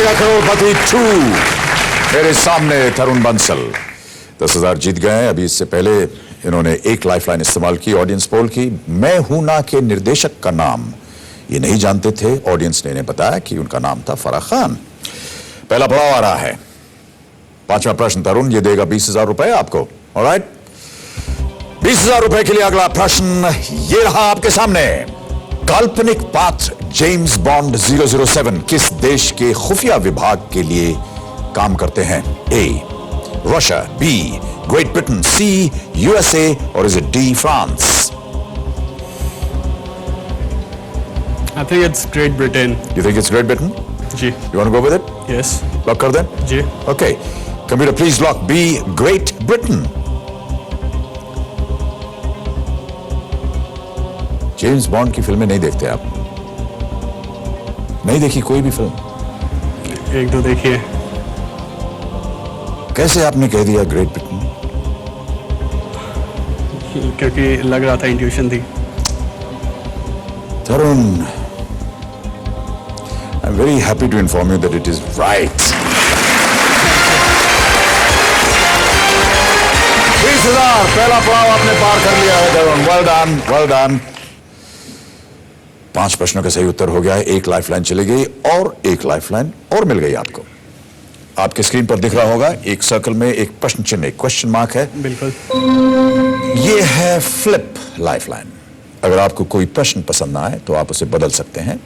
Mega करोड़पति 2 मेरे सामने तरुण बंसल 10,000 जीत गए हैं। अभी इससे पहले इन्होंने एक लाइफलाइन इस्तेमाल की, ऑडियंस पोल की। मैं हूं ना के निर्देशक का नाम ये नहीं जानते थे। ऑडियंस ने इन्हें बताया कि उनका नाम था फराह खान। पहला पड़ाव आ रहा है। 5वां प्रश्न तरुण, ये देगा 20,000 रुपए आपको। ऑलराइट, 20,000 रुपए के लिए अगला प्रश्न ये रहा आपके सामने। काल्पनिक पात्र जेम्स बॉन्ड 007 किस देश के खुफिया विभाग के लिए काम करते हैं? A Russia, B great Britain, C USA और is it D France? I think it's Great Britain. You think it's Great Britain? जी. You want to go with it? Yes. Lock कर दें? जी. Okay. Computer, please lock B, Great Britain. James bond की फिल्में नहीं देखते आप? नहीं देखी कोई भी फिल्म? एक दो देखिए. कैसे आपने कह दिया ग्रेट ब्रिटेन? क्योंकि लग रहा था, इंट्यूशन थी. तरुण, I'm very happy to inform you that it is right. 20,000 पहला पड़ाव आपने पार कर लिया है तरुण. Well done, well done. 5 प्रश्नों का सही उत्तर हो गया है. एक लाइफलाइन चली गई और एक लाइफलाइन और मिल गई आपको. आपके स्क्रीन पर दिख रहा होगा एक सर्कल में एक प्रश्न चिन्ह, एक क्वेश्चन मार्क है. बिल्कुल. ये है फ्लिप लाइफलाइन. अगर आपको कोई प्रश्न पसंद ना आए तो आप उसे बदल सकते हैं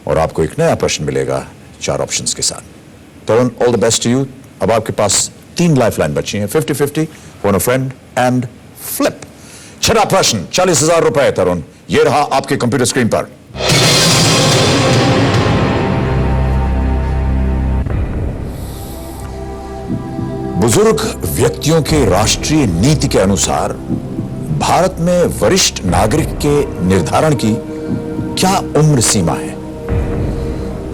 और आपको एक नया प्रश्न मिलेगा 4 ऑप्शंस के साथ. Tarun, all the best to you. अब आपके पास 3 लाइफलाइन बची हैं, 50-50, phone a friend and flip. 6वां प्रश्न 40,000 रुपए तरुण, ये रहा आपके कंप्यूटर स्क्रीन पर. बुजुर्ग व्यक्तियों के राष्ट्रीय नीति के अनुसार भारत में वरिष्ठ नागरिक के निर्धारण की क्या उम्र सीमा है?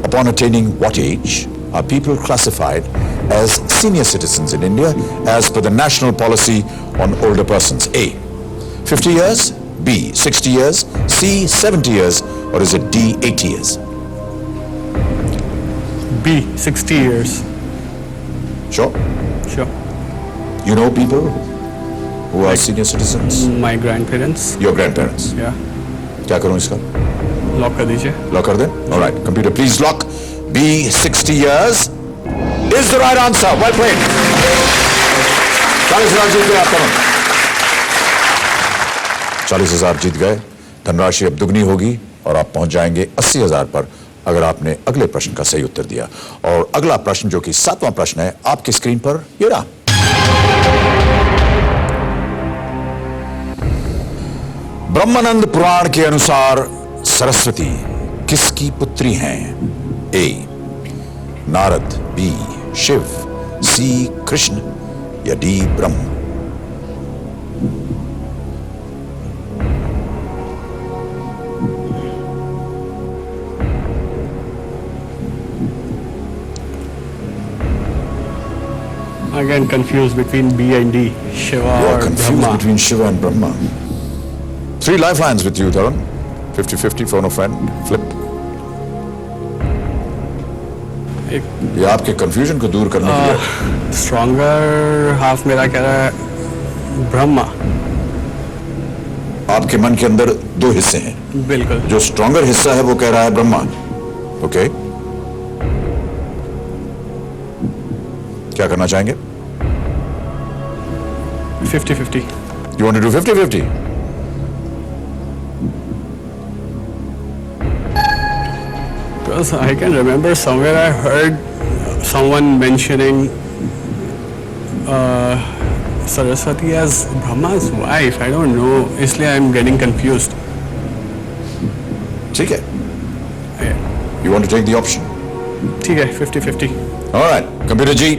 Upon attaining what age are people classified as senior citizens in India as per the national policy on older persons? A, 50 years, B, 60 years, C, 70 years, or is it D, 80 years? B, 60 years. Sure? Sure. You know people who are senior citizens? My grandparents. Your grandparents? Yeah. क्या करूं इसका? Lock कर दीजिए. Lock कर दें? All right. Computer, please lock. B, 60 years is the right answer. Well played. 40,000 जीत गए आप तरुण. 40,000 जीत गए. धनराशि अब दुगनी होगी और आप पहुंच जाएंगे 80,000 पर अगर आपने अगले प्रश्न का सही उत्तर दिया. और अगला प्रश्न जो कि 7वां प्रश्न है आपकी स्क्रीन पर ये रहा. ब्रह्मानंद पुराण के अनुसार सरस्वती किसकी पुत्री हैं? ए नारद, बी शिव, सी कृष्ण या D Brahma? Again confused between B and D. Shiva You are or confused Brahma. between Shiva and Brahma. 3 lifelines with you, Tarun. 50-50, phone a friend, flip. ये आपके कंफ्यूजन को दूर करने के लिए. स्ट्रॉन्गर हाफ मेरा कह रहा है ब्रह्मा. आपके मन के अंदर 2 हिस्से हैं. बिल्कुल. जो स्ट्रॉन्गर हिस्सा है वो कह रहा है ब्रह्मा. ओके, क्या करना चाहेंगे? 50-50. You want to do 50-50? Because I can remember somewhere I heard someone mentioning Saraswati as Brahma's wife. I don't know. इसलिए I'm getting confused. ठीक है. Yeah. You want to take the option? ठीक है, 50-50. All right, computer जी,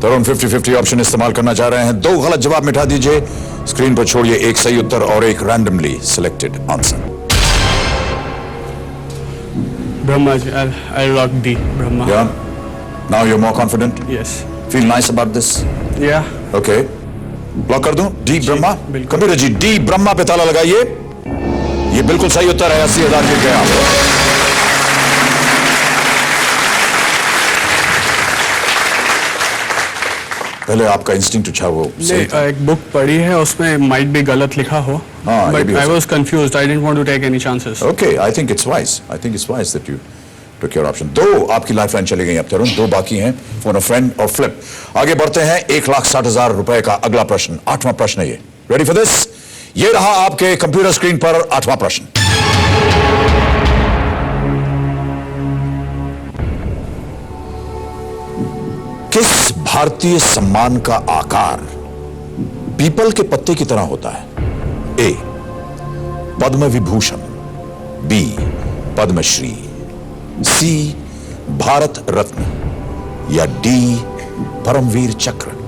तरुण 50-50 option इस्तेमाल करना चाह रहे हैं. 2 गलत जवाब मिटा दीजिए. स्क्रीन पर छोड़िए एक सही उत्तर और एक randomly selected answer. Brahma, I'll rock D. Brahma. Yeah. Now you're more confident. Yes. Feel nice about this. Yeah. Okay. Block कर दूं? डी ब्रह्मा. बिल्कुल. कंप्यूटर जी, डी ब्रह्मा पे ताला लगाइए. ये बिल्कुल सही उत्तर है. 80,000 जीत गए आप. पहले आपका इंस्टिंक्ट अच्छा वो सही था। एक बुक पढ़ी है, उसमें माइट भी गलत लिखा हो, हाँ, ये बट भी हो आई सकता was confused, I didn't want to take any chances. Okay, I think it's wise that you took your option. दो आपकी लाइफ लाइन चली गई अब तरुण, दो बाकी हैं, फोन अ फ्रेंड और फ्लिप। आगे बढ़ते हैं, 1,60,000 रुपए का अगला प्रश्न, 8वां प्रश्न है ये। Ready for this? ये रहा आपके कंप्यूटर स्क्रीन पर 8वां प्रश्न। किस भारतीय सम्मान का आकार पीपल के पत्ते की तरह होता है? ए, पद्म विभूषण, बी, पद्मश्री, सी, भारत रत्न, या डी, परमवीर चक्र?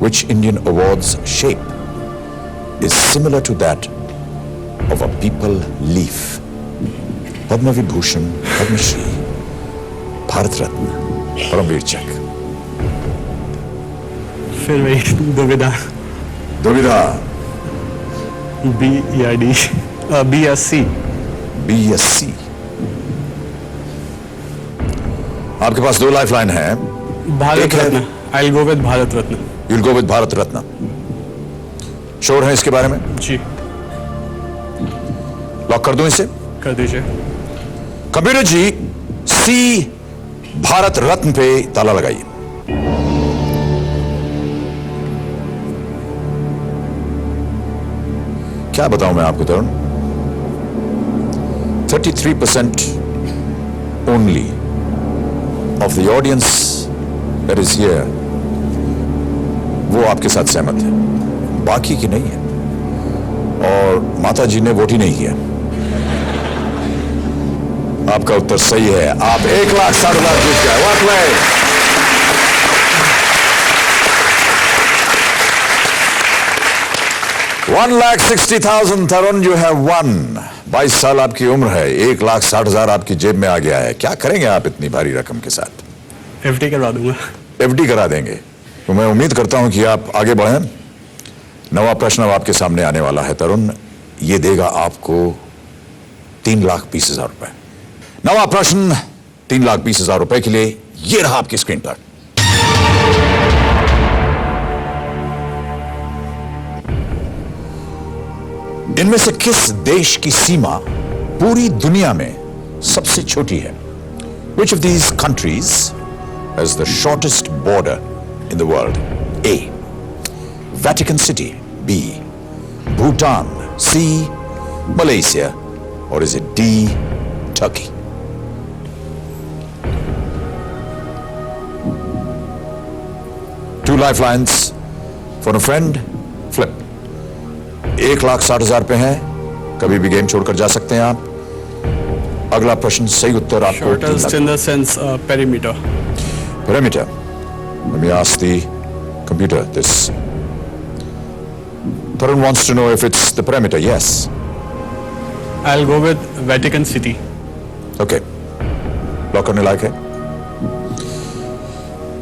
Which Indian awards shape is similar to that of a people leaf? Padma Vibhushan, Padma Shri, Bharat Ratna, Paramveer Chakra. फिर वही दुविधा, दुविधा, बी या डी, बी या सी। बी या सी? आपके पास दो लाइफ लाइन है। भारत एक है- Ratna, I will go with Bharat Ratna. You'll go with Bharat Ratna. Sure है इसके बारे में? जी, लॉक कर दूं इसे? कर दीजिए। कंप्यूटर जी, सी, भारत रत्न पे ताला लगाइए। क्या बताऊं मैं आपको तरुण, 33% only of the audience that is here वो आपके साथ सहमत है, बाकी की नहीं है। और माता जी ने वोट ही नहीं किया। आपका उत्तर सही है, आप 1,60,000 जीत गए। What way? $1,60,000 Tarun you have one. 22 साल आपकी उम्र है, 1,60,000 आपकी जेब में आ गया है। क्या करेंगे आप इतनी भारी रकम के साथ? FD करवा दूंगा। एफडी करा देंगे। तो मैं उम्मीद करता हूं कि आप आगे बढ़ें। नवा प्रश्न अब आपके सामने आने वाला है तरुण, ये देगा आपको 3,20,000 रुपए। नवा प्रश्न 3,20,000 रुपए के लिए ये रहा आपकी स्क्रीन पर। इनमें से किस देश की सीमा पूरी दुनिया में सबसे छोटी है? Which of these countries has the shortest border in the world? A, Vatican City, B, Bhutan, C, Malaysia, or is it D, Turkey? Two lifelines for a friend, flip. 1,60,000 पे हैं, कभी भी गेम छोड़कर जा सकते हैं आप। अगला प्रश्न सही उत्तर आपको Shortest in the sense perimeter. perimeter. Let me ask the computer this. Tarun wants to know if it's the perimeter. Yes. I'll go with Vatican City. Okay. Lock करने लायक है।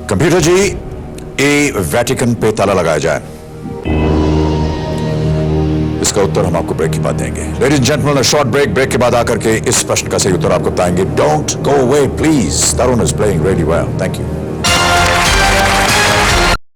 कंप्यूटर जी, ए वेटिकन पे ताला लगाया जाए। इसका उत्तर हम आपको ब्रेक के बाद देंगे। Ladies and gentleman, short break के बाद आकर के इस प्रश्न का सही उत्तर आपको बताएंगे। Don't go away please, Tarun is playing really well. Thank you.